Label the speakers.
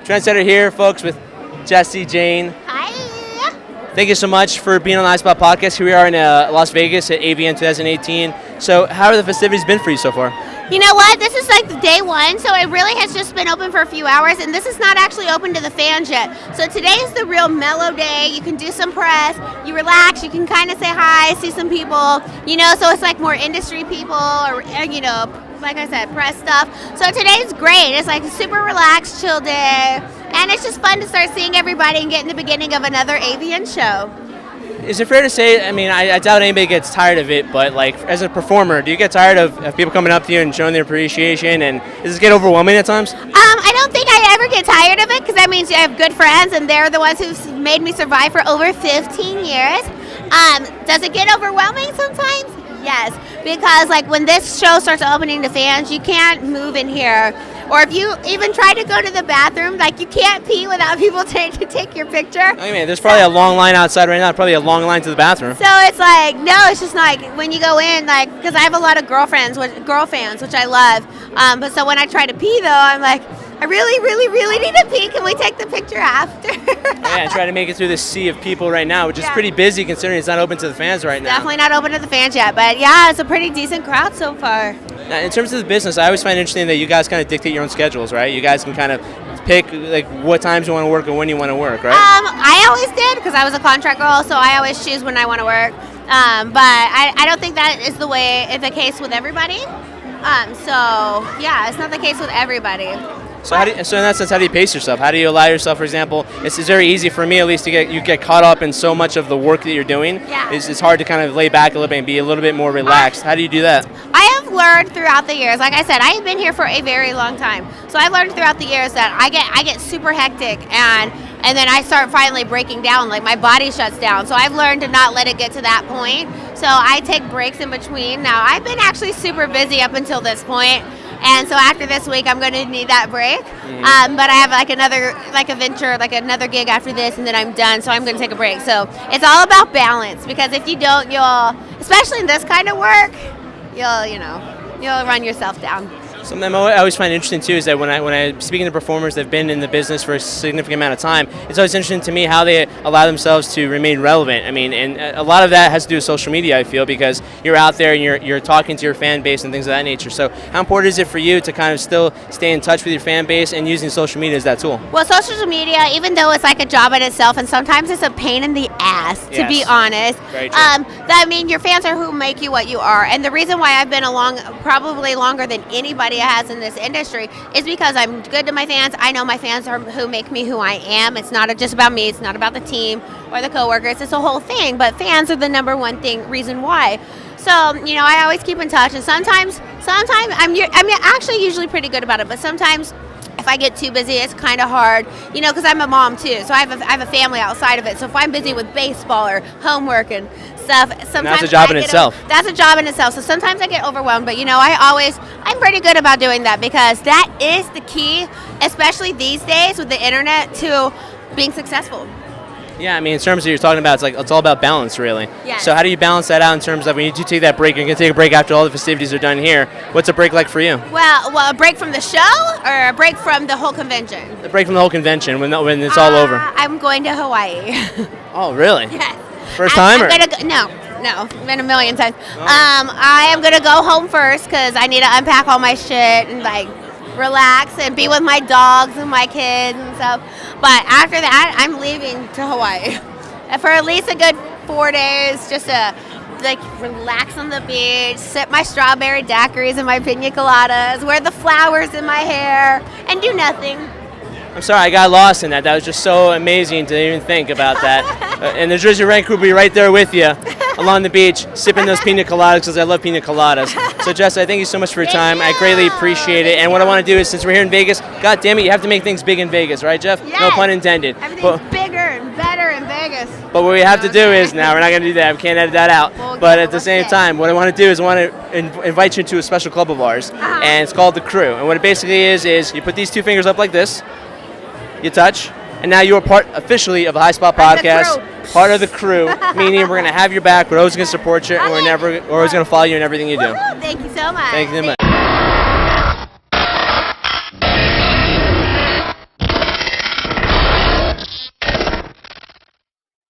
Speaker 1: Trendsetter here, folks, with Jesse, Jane.
Speaker 2: Hi.
Speaker 1: Thank you so much for being on the iSpot podcast. Here we are in Las Vegas at AVN 2018. So how have the festivities been for you so far?
Speaker 2: You know what? This is like day one, so it really has just been open for a few hours, and this is not actually open to the fans yet. So today is the real mellow day. You can do some press, you relax, you can kind of say hi, see some people, you know, so it's like more industry people or, you know, like I said, press stuff. So today's great. It's like a super relaxed, chill day, and it's just fun to start seeing everybody and getting the beginning of another AVN show.
Speaker 1: Is it fair to say, I mean, I doubt anybody gets tired of it, but like as a performer, do you get tired of people coming up to you and showing their appreciation, and does it get overwhelming at times?
Speaker 2: I don't think I ever get tired of it, because that means you have good friends, and they're the ones who've made me survive for over 15 years. Does it get overwhelming sometimes? Yes, because like when this show starts opening to fans, you can't move in here. Or if you even try to go to the bathroom, like you can't pee without people to take your picture.
Speaker 1: I mean, there's probably a long line outside right now, probably a long line to the bathroom.
Speaker 2: So it's like, no, it's just like when you go in, like, because I have a lot of girl fans, which I love. But so when I try to pee though, I'm like, I really need to pee. Can we take the picture after?
Speaker 1: Yeah, and try to make it through this sea of people right now, which is pretty busy considering it's not open to the fans right now.
Speaker 2: Definitely not open to the fans yet, but yeah, it's a pretty decent crowd so far.
Speaker 1: Now, in terms of the business, I always find it interesting that you guys kind of dictate your own schedules, right? You guys can kind of pick like what times you want to work and when you want to work, right?
Speaker 2: I always did, because I was a contract girl, so I always choose when I want to work. But I don't think that is the case with everybody. So yeah, it's not the case with everybody.
Speaker 1: So in that sense, how do you pace yourself? How do you allow yourself, for example, it's very easy for me at least to get caught up in so much of the work that you're doing.
Speaker 2: Yeah.
Speaker 1: It's hard to kind of lay back a little bit and be a little bit more relaxed. How do you do that?
Speaker 2: I have learned throughout the years, like I said, I have been here for a very long time. So I've learned throughout the years that I get super hectic, and then I start finally breaking down, like my body shuts down. So I've learned to not let it get to that point. So I take breaks in between. Now I've been actually super busy up until this point. And so after this week, I'm going to need that break. Mm-hmm. But I have like another gig after this, and then I'm done. So I'm going to take a break. So it's all about balance, because if you don't, especially in this kind of work, you'll run yourself down.
Speaker 1: Something I always find interesting too is that when I speaking to performers that have been in the business for a significant amount of time, it's always interesting to me how they allow themselves to remain relevant. I mean, and a lot of that has to do with social media, I feel, because you're out there and you're talking to your fan base and things of that nature. So how important is it for you to kind of still stay in touch with your fan base and using social media as that tool?
Speaker 2: Well, social media, even though it's like a job in itself, and sometimes it's a pain in the ass, to be honest.
Speaker 1: Very true.
Speaker 2: I mean, your fans are who make you what you are. And the reason why I've been along probably longer than anybody has in this industry is because I'm good to my fans. I know my fans are who make me who I am. It's not just about me. It's not about the team or the coworkers. It's a whole thing. But fans are the number one reason why. So, I always keep in touch. And sometimes I'm actually usually pretty good about it. But sometimes if I get too busy, it's kind of hard, because I'm a mom too. So I have a family outside of it. So if I'm busy with baseball or homework and stuff, sometimes
Speaker 1: and that's a job in itself.
Speaker 2: That's a job in itself. So sometimes I get overwhelmed, but I'm pretty good about doing that, because that is the key, especially these days with the internet, to being successful.
Speaker 1: Yeah, I mean, in terms of you're talking about, it's all about balance, really.
Speaker 2: Yes.
Speaker 1: So how do you balance that out in terms of when you do take that break? You're going to take a break after all the festivities are done here. What's a break like for you?
Speaker 2: Well, a break from the show or a break from the whole convention?
Speaker 1: A break from the whole convention when it's all over.
Speaker 2: I'm going to Hawaii.
Speaker 1: Oh, really?
Speaker 2: Yes.
Speaker 1: First time?
Speaker 2: No, been a million times. Oh. I am going to go home first, because I need to unpack all my shit and relax and be with my dogs and my kids and stuff. But after that, I'm leaving to Hawaii for at least a good 4 days, just to relax on the beach, sip my strawberry daiquiris and my pina coladas, wear the flowers in my hair, and do nothing.
Speaker 1: I'm sorry, I got lost in that. That was just so amazing to even think about that. And the Jersey Rank crew will be right there with you along the beach, sipping those pina coladas, because I love pina coladas. So, Jess, I thank you so much for your time. I greatly appreciate it. And what I want to do is, since we're here in Vegas, God damn it, you have to make things big in Vegas, right, Jeff?
Speaker 2: Yes.
Speaker 1: No pun intended.
Speaker 2: Everything's bigger and better in Vegas.
Speaker 1: But what we have to do is, now we're not going to do that. We can't edit that out. But at the same time, what I want to do is I want to invite you to a special club of ours, and it's called The Crew. And what it basically is you put these two fingers up like this, you touch, and now you're part officially of the iSpot podcast, part of the crew, meaning we're going to have your back, we're always going to support you, and we're always going to follow you in everything you do.
Speaker 2: Thank you so much.
Speaker 1: Thank you so much.